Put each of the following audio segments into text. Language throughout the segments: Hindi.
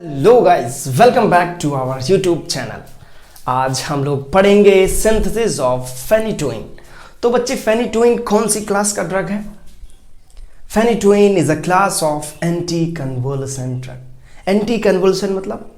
Hello guys, welcome back to our YouTube channel. आज हम लोग पढ़ेंगे सिंथेसिस ऑफ फेनिटोइन। तो बच्चे, फेनिटोइन कौन सी क्लास का ड्रग है? Phenytoin is a class of anticonvulsant drug. Anticonvulsant मतलब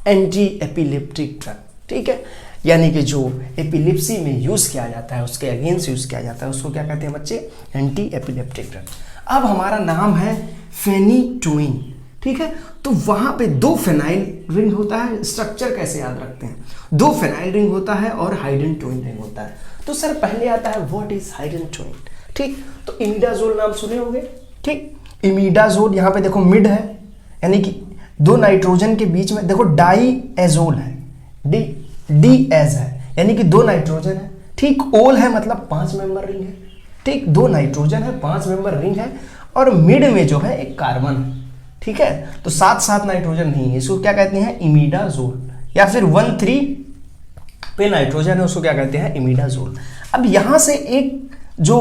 एंटी एपिलेप्टिक ड्रग, ठीक है। यानी कि जो एपिलेप्सी में यूज किया जाता है, उसके अगेंस्ट यूज किया जाता है, उसको क्या कहते हैं बच्चे? Anti epileptic drug. अब हमारा नाम है फेनिटोइन, ठीक है। तो वहां पे दो फेनाइल रिंग होता है। स्ट्रक्चर कैसे याद रखते हैं? दो फेनाइल रिंग होता है और हाइड्रोजन रिंग होता है। तो सर पहले आता है व्हाट इज हाइड्रोजन, ठीक। तो इमिडाजोल नाम सुने होंगे, ठीक। इमिडाजोल, यहाँ पे देखो मिड है, यानी कि दो नाइट्रोजन के बीच में देखो डाई एजोल है, डी एज है, यानी कि दो नाइट्रोजन है, ठीक। ओल है मतलब 5 मेंबर रिंग है, ठीक। दो नाइट्रोजन है, 5 मेंबर रिंग है, और मिड में जो है एक कार्बन है, ठीक है। तो साथ साथ नाइट्रोजन नहीं है, इसको क्या कहते हैं? इमिडाजोल। या फिर 1,3 पे नाइट्रोजन है, उसको क्या कहते हैं? इमिडाजोल। अब यहां से एक जो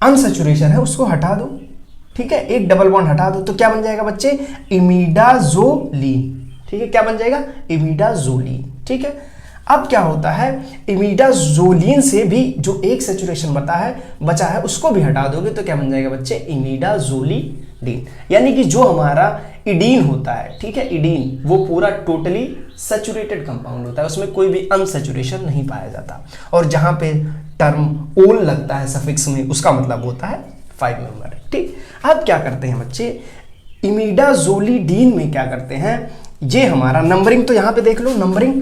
अनसैचुरेशन है उसको हटा दो, ठीक है। एक डबल बॉन्ड हटा दो, तो क्या बन जाएगा बच्चे? इमिडाजोलिन, ठीक है। क्या बन जाएगा? इमिडाजोलिन, ठीक है। अब क्या होता है, इमिडाजोलिन से भी जो एक सैचुरेशन बचा है उसको भी हटा दोगे तो क्या बन जाएगा बच्चे? इमिडाजोलिन। यानी कि जो हमारा इडीन होता है, ठीक है, इडीन वो पूरा टोटली सैचुरेटेड कंपाउंड होता है, उसमें कोई भी अनसैचुरेशन नहीं पाया जाता। और जहां पे टर्म ओल लगता है सफिक्स में, उसका मतलब होता है 5 मेंबर, ठीक। अब क्या करते हैं बच्चे, इमिडाजोलिडीन में क्या करते हैं, ये हमारा नंबरिंग तो यहां पे देख लो, नंबरिंग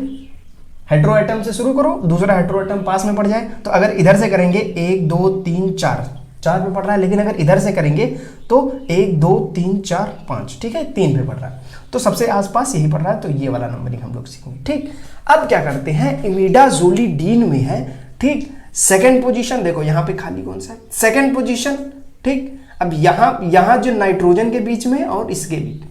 हेट्रो एटम से शुरू करो, दूसरा हेट्रो एटम पास में पड़ जाए। तो अगर इधर से करेंगे 1 2 3 4 पे पड़ रहा है, लेकिन अगर इधर से करेंगे तो 1 2 3 4 5, ठीक है, 3 पे पड़ रहा है, तो सबसे आसपास यही पड़ रहा है। तो ये वाला नंबरिंग हम लोग सीखेंगे, ठीक। अब क्या करते हैं, इमिडाजोलिडीन में है, ठीक, सेकंड पोजीशन देखो, यहाँ पे खाली कौन सा है? सेकंड पोजीशन, ठीक। अब यहाँ जो नाइट्रोजन के बीच में और इसके बीच,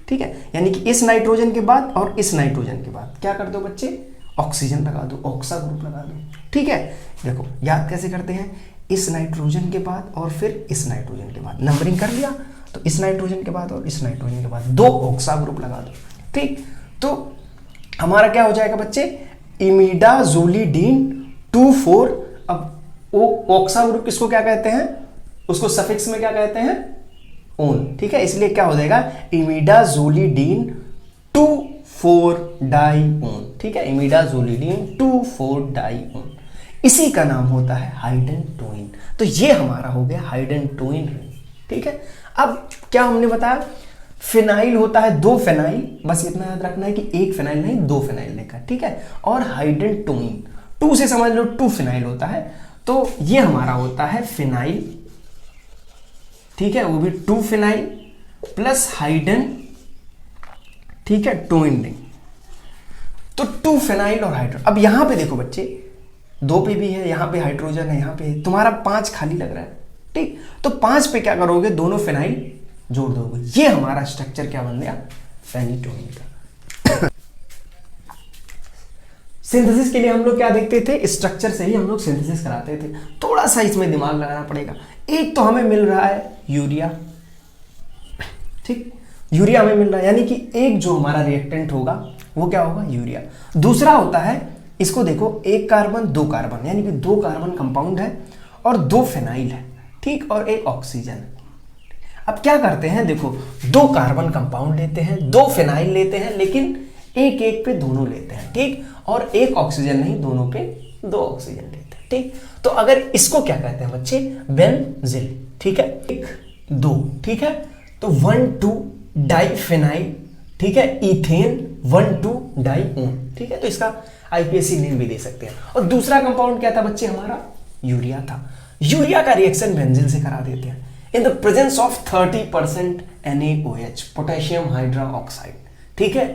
ठीक है, यानी कि इस नाइट्रोजन के बाद और इस नाइट्रोजन के बाद क्या कर दो बच्चे? ऑक्सीजन लगा दो, ऑक्सा ग्रुप लगा दो, ठीक है। देखो याद कैसे करते हैं, इस नाइट्रोजन के बाद और फिर इस नाइट्रोजन के बाद नंबरिंग कर लिया, तो इस नाइट्रोजन के बाद और इस नाइट्रोजन के बाद 2 ऑक्सा ग्रुप लगा दो, ठीक। तो हमारा क्या हो जाएगा बच्चे? इमिडाजोलिडीन 2,4। अब ऑक्सा ग्रुप किसको क्या कहते हैं? उसको सफिक्स में क्या कहते हैं? ओन, ठीक है। इसलिए क्या हो जाएगा? इमिडाजोलिडीन 2,4 डाईओन, ठीक है। इमिडाजोलिडीन 2,4 डाईओन, इसी का नाम होता है हाइड्रोजन। तो ये हमारा हो गया हाइड्रोजन रिंग, ठीक है। अब क्या हमने बताया, फिनाइल होता है 2 फिनाइल, बस इतना याद रखना है कि एक फिनाइल नहीं 2 फिनाइल लेकर, ठीक है। और हाइड्रोजन 2 से समझ लो 2 फिनाइल होता है, तो ये हमारा होता है फिनाइल, ठीक है, वो भी 2 फिनाइल प्लस हाइड्रोजन, ठीक है, टोइन रिंग। तो 2 फिनाइल और हाइड्रोजन। अब यहां पे देखो बच्चे, 2 पे भी है, यहाँ पे हाइड्रोजन है, यहाँ पे तुम्हारा 5 खाली लग रहा है, ठीक। तो 5 पे क्या करोगे? दोनों फिनाइल जोड़ दोगे, ये हमारा स्ट्रक्चर क्या बन गया? फेनिटोइन का। सिंथेसिस के लिए हम लोग क्या देखते थे? स्ट्रक्चर से ही हम लोग सिंथेसिस कराते थे। थोड़ा सा इसमें दिमाग लगाना पड़ेगा। एक तो हमें मिल रहा है यूरिया, ठीक, यूरिया हमें मिल रहा है, यानी कि एक जो हमारा रिएक्टेंट होगा वो क्या होगा? यूरिया। दूसरा होता है, इसको देखो, 1 कार्बन 2 कार्बन, यानी कि 2 कार्बन कंपाउंड है और 2 फेनाइल है, ठीक, और 1 ऑक्सीजन है। अब क्या करते हैं, देखो 2 कार्बन कंपाउंड लेते हैं, 2 फेनाइल लेते हैं, लेकिन एक एक पे दोनों लेते हैं, ठीक, और 1 ऑक्सीजन नहीं, दोनों पे 2 ऑक्सीजन लेते हैं, ठीक। तो अगर इसको क्या कहते हैं बच्चे? बेंजीन, ठीक है, 1 2, ठीक है। तो 1 2 डाइफेनाइल, ठीक है, इथेन 1 2 डाईओन, ठीक है। तो इसका आईपीएससी नेम भी दे सकते हैं। और दूसरा कंपाउंड क्या था बच्चे? हमारा यूरिया था। यूरिया का रिएक्शन बेंजीन से करा देते हैं in the presence of 30% NaOH, potassium hydroxide, ठीक है।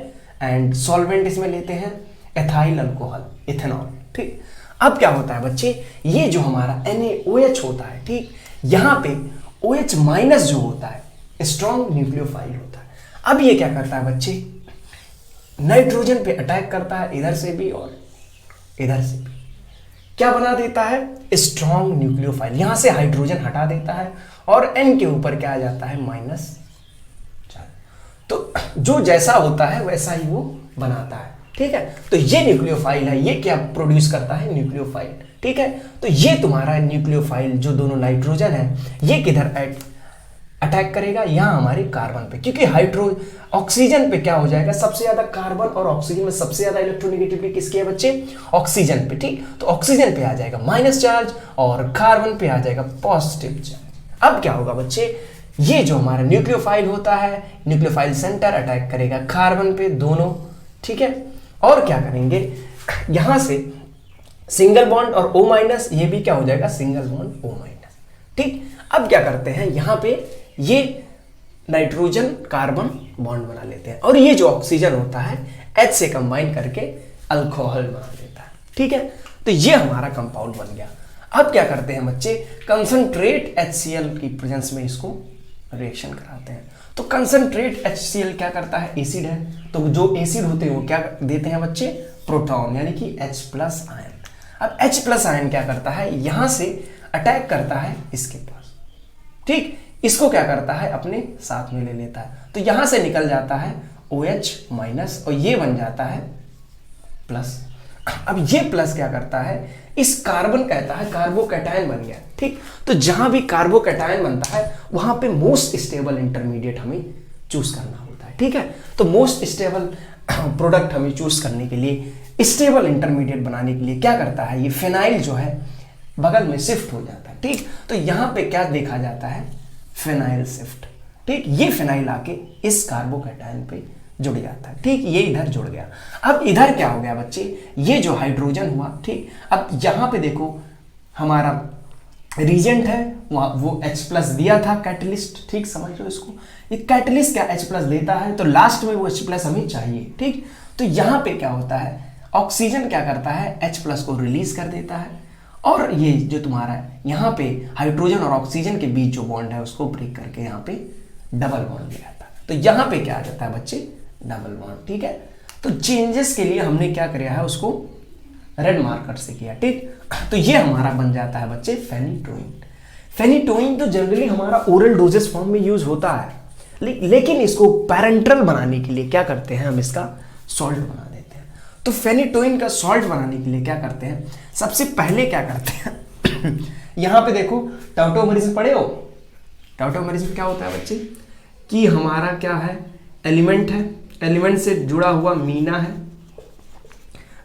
एंड सॉल्वेंट इसमें लेते हैं एथाइल अल्कोहल, इथेनॉल, ठीक। अब क्या होता है बच्चे, ये जो हमारा NaOH होता है, ठीक, यहां पे OH माइनस जो होता है स्ट्रॉन्ग न्यूक्लियोफाइल होता है। अब ये क्या करता है बच्चे? नाइट्रोजन पे अटैक करता है, इधर से भी और इधर से भी। क्या बना देता है? Strong nucleophile. यहां से हाइड्रोजन हटा देता है और N के ऊपर क्या आ जाता है? -4। तो तो जो जैसा होता है वैसा ही वो बनाता है, ठीक है। तो ये न्यूक्लियोफाइल है, ये क्या प्रोड्यूस करता है, न्यूक्लियोफाइल, ठीक है। तो ये तुम्हारा न्यूक्लियोफाइल जो दोनों नाइट्रोजन है ये किधर अटैक करेगा, यहाँ हमारे कार्बन पे, क्योंकि ऑक्सीजन पे क्या हो जाएगा, सबसे ज्यादा कार्बन और ऑक्सीजन में सबसे ज्यादा इलेक्ट्रोनेगेटिविटी किसकी है बच्चे, ऑक्सीजन पे, ठीक। तो ऑक्सीजन पे आ जाएगा माइनस चार्ज और कार्बन पे आ जाएगा पॉजिटिव चार्ज। अब क्या होगा बच्चे, ये जो हमारा न्यूक्लियोफाइल होता है, न्यूक्लियोफाइल सेंटर अटैक करेगा कार्बन पे दोनों, ठीक है। और क्या करेंगे, यहां से सिंगल बॉन्ड और O माइनस, ये भी क्या हो जाएगा, सिंगल बॉन्ड O माइनस, ठीक। अब क्या करते हैं, यहां पे ये नाइट्रोजन कार्बन बॉन्ड बना लेते हैं और ये जो ऑक्सीजन होता है H से कंबाइन करके अल्कोहल बना देता है, ठीक है। तो ये हमारा कंपाउंड बन गया। अब क्या करते हैं बच्चे, कंसंट्रेट HCl की प्रेजेंस में इसको रिएक्शन कराते हैं। तो कंसंट्रेट HCl क्या करता है, एसिड है, तो जो एसिड होते हैं वो क्या देते हैं बच्चे, प्रोटॉन, यानी कि H प्लस आयन। अब H प्लस आयन क्या करता है, यहां से अटैक करता है इसके पास, ठीक, इसको क्या करता है, अपने साथ में ले लेता है। तो यहां से निकल जाता है OH माइनस और ये बन जाता है प्लस। अब ये प्लस क्या करता है, इस कार्बन कहता है कार्बोकैटायन बन गया, ठीक। तो जहां भी कार्बोकैटायन बनता है वहां पे मोस्ट स्टेबल इंटरमीडिएट हमें चूज करना होता है, ठीक है। तो मोस्ट स्टेबल प्रोडक्ट हमें चूज करने के लिए, स्टेबल इंटरमीडिएट बनाने के लिए क्या करता है, ये फिनाइल जो है बगल में शिफ्ट हो जाता है, ठीक। तो यहां पे क्या देखा जाता है, फिनाइल शिफ्ट, ठीक। ये फिनाइल आके इस कार्बोकैटायन पे जुड़ जाता है, ठीक, ये इधर जुड़ गया। अब इधर क्या हो गया बच्चे, ये जो हाइड्रोजन हुआ, ठीक। अब यहां पे देखो हमारा रीजेंट है, वो H प्लस दिया था कैटलिस्ट, ठीक, समझ लो इसको, ये कैटलिस्ट क्या H प्लस देता है, तो लास्ट में वो H प्लस हमें चाहिए, ठीक। तो यहां पे क्या होता है, ऑक्सीजन क्या करता है, H प्लस को रिलीज कर देता है और ये जो तुम्हारा यहाँ पे हाइड्रोजन और ऑक्सीजन के बीच जो बॉन्ड है उसको ब्रेक करके यहाँ पे डबल बॉन्ड ले आता है। तो यहाँ पे क्या आ जाता है बच्चे, डबल बॉन्ड, ठीक है। तो चेंजेस के लिए हमने क्या किया है, उसको रेड मार्कर से किया, ठीक। तो ये हमारा बन जाता है बच्चे फेनिटोइन। फेनिटोइन तो जनरली हमारा ओरल डोजेस फॉर्म में यूज होता है, लेकिन इसको पैरेंटरल बनाने के लिए क्या करते हैं, हम इसका सॉल्ट बना देते हैं। तो फेनिटोइन का सॉल्ट बनाने के लिए क्या करते हैं, सबसे पहले क्या करते हैं यहां पे देखो टाउटोमरिज्म पढ़े हो, टाउटोमरिज्म क्या होता है बच्चे, कि हमारा क्या है, एलिमेंट है, एलिमेंट से जुड़ा हुआ मीना है,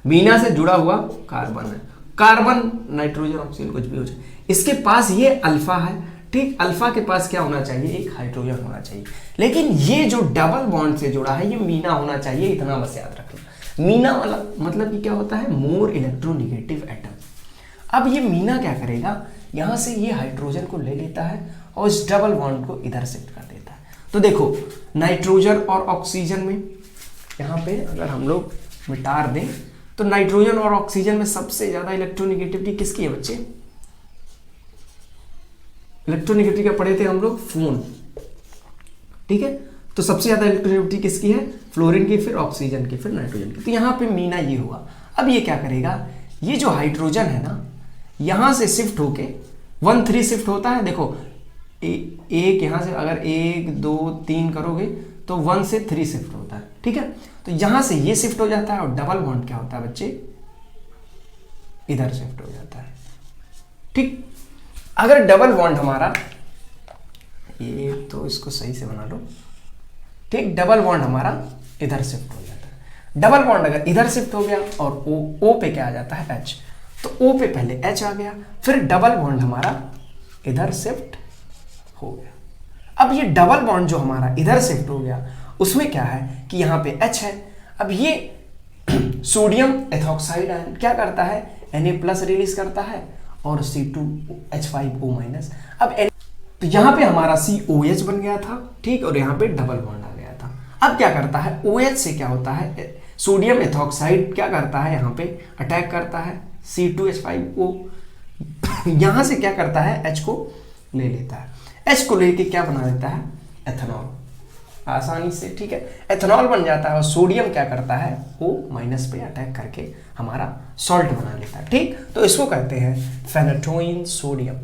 मीना से जुड़ा हुआ कार्बन है, कार्बन नाइट्रोजन ऑक्सीजन कुछ भी हो जाए, इसके पास ये अल्फा है, ठीक। अल्फा के पास क्या होना चाहिए, एक हाइड्रोजन होना चाहिए, लेकिन ये जो डबल बॉन्ड से जुड़ा है ये मीना होना चाहिए, इतना बस याद रखना। मीना वाला मतलब कि क्या होता है, मोर इलेक्ट्रोनेगेटिव एटम। अब ये मीना क्या करेगा, यहां से ये हाइड्रोजन को ले लेता है और इस डबल बॉन्ड को इधर शिफ्ट कर देता है। तो देखो नाइट्रोजन और ऑक्सीजन में यहाँ पे अगर हम लोग मिटा दें तो नाइट्रोजन और ऑक्सीजन में सबसे ज्यादा इलेक्ट्रोनेगेटिविटी किसकी है बच्चे, इलेक्ट्रोनेगेटिविटी का पढ़े थे हम लोग, फोन, ठीक है। तो सबसे ज्यादा इलेक्ट्रोनेगेटिविटी किसकी है, फ्लोरीन की, फिर ऑक्सीजन की, फिर नाइट्रोजन की। तो यहाँ पे मीना ये हुआ। अब ये क्या करेगा, ये जो हाइड्रोजन है ना यहां से शिफ्ट होके 1 3 शिफ्ट होता है, देखो एक यहां से अगर 1 2 3 करोगे तो 1 से 3 शिफ्ट होता है, ठीक है। तो यहां से ये शिफ्ट हो जाता है और डबल बॉन्ड क्या होता है बच्चे, इधर शिफ्ट हो जाता है, ठीक। अगर डबल बॉन्ड हमारा, ये तो इसको सही से बना लो, ठीक, डबल बॉन्ड हमारा इधर शिफ्ट हो जाता है। डबल बॉन्ड अगर इधर शिफ्ट हो गया और O पे क्या आ जाता है, H, तो O पे पहले H आ गया, फिर डबल बॉन्ड हमारा इधर शिफ्ट हो गया। अब ये डबल बॉन्ड जो हमारा इधर शिफ्ट हो गया उसमें क्या है कि यहाँ पे H है। अब ये सोडियम एथॉक्साइड आयन क्या करता है, Na+ रिलीज करता है और C2H5O-। अब तो यहाँ पे हमारा COH बन गया था, ठीक, और यहाँ पे डबल बॉन्ड आ गया था। अब क्या करता है, OH से क्या होता है, सोडियम एथॉक्साइड क्या करता है, यहाँ पे अटैक करता है C2H5O, यहाँ से क्या करता है, H को ले लेता है, H को लेके क्या बना देता है, एथेनॉल, आसानी से, ठीक है, एथेनॉल बन जाता है। और सोडियम क्या करता है, O- पे अटैक करके हमारा सॉल्ट बना लेता है, ठीक। तो इसको कहते हैं फेनेटोइन सोडियम।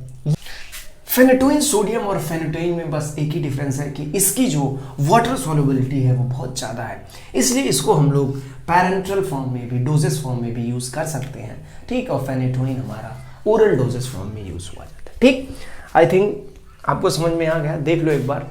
फेनेटोइन सोडियम और फेनेटोइन में बस एक ही डिफरेंस है कि इसकी जो वाटर सोल्युबिलिटी है वो बहुत ज़्यादा है, इसलिए इसको हम लोग पैरेंट्रल फॉर्म में भी, डोजेस फॉर्म में भी यूज़ कर सकते हैं, ठीक। और फेनेटोइन हमारा ओरल डोजेस फॉर्म में यूज़ हुआ जाता है, ठीक। आई थिंक आपको समझ में आ गया, देख लो एक बार।